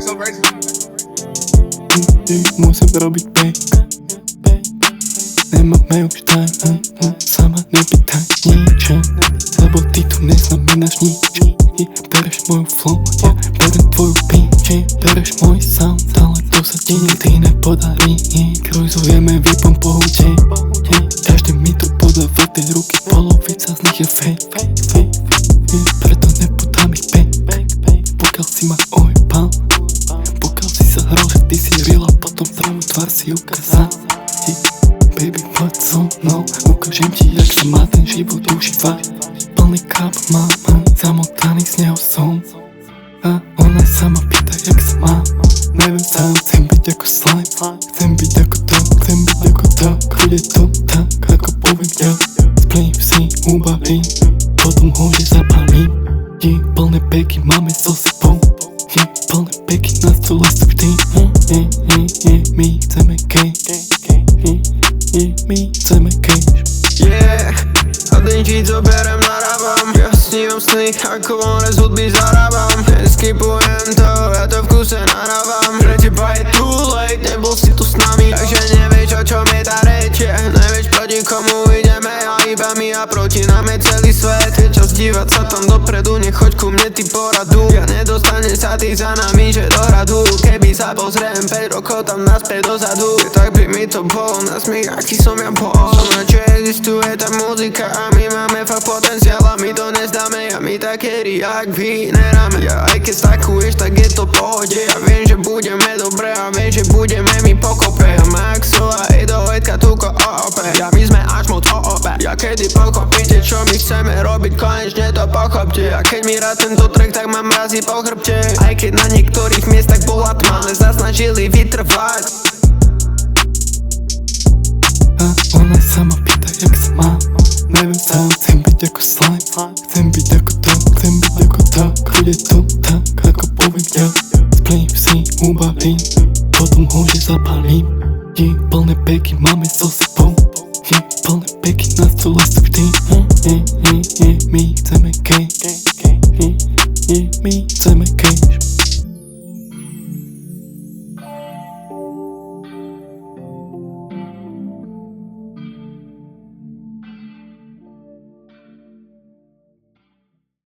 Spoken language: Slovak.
so crazy. Musím robiť pek. Nemáme už time, sama nepýtaj nič, lebo ty tu neznamenáš nič. Bereš moju flow, ja berem tvoju pinč. Bereš môj sound, ale to sa ti nikdy nepodarí. Krujzujeme výpom po hute, každý mi tu podáva tie ruky, polovica z nich je fake. Preto nepodám ich back, pokiaľ si ma ojebal, pokiaľ si sa hral, že ty si real a potom pravú tvár si ukázal. Baby, poď so mnou, ukážem ti, jak sa má ten život užívať. Plný krab mám, zamotaný z neho som. A ona sa ma pýta, jak sa má. Neviem sám, chcem byť ako slime, chcem byť ako to, chcem byť ako to. Bude to tak, ako poviem ja. Splním si, ubavím, potom hore zapalím. Plné peky máme so sebou, plné peky na stole sú vždy. My chceme cash, my chceme cash. A ten ti to berem, narábam. Ja snívam sny, ako more z hudby zarábam. Neskipujem to, ja to v kuse narábam. Pre teba je too late, nebol si tu s nami, takže nevieš, o čom je tá reč. Nevieš, proti komu ideme, a iba my a proti nám je celý svet. Je čas dívať sa tam dopredu, nechoď ku mne ty poradu. Ja nedostane sa ty za nami, že do radu. Keby sa pozriem 5 rokov tam naspäť dozadu, tak by mi to bolo nasmiech, aký som ja bol. Som na čo existuje tá muzika a my máme fakt potenciál a my to nezdáme. A my také jak vy neráme. Ja aj keď stakuješ, tak je to pohode. Ja viem, že budeme dobre a viem, že budeme my pokope. A Maxo a Edo, Edka, Tuko, OOP. Ja my sme až moc OOP. Ja kedy pochopíte, čo my chceme robiť, konečne to pochopte. A keď mi rád tento track, tak mám mrazí po chrbte. Aj keď na niektorých miestach bola tma, ale zasnažili vytrvať. A ona sa ma pýta, jak sa má. Neviem sám, chcem byť ako slime, chcem byť ako to, chcem byť ako to. Bude to tak, ako poviem ja. Splním si, ubavím, potom hore zapalím. Plné peky máme so sebou, plné peky na stole sú vždy. My chceme cash, my chceme cash.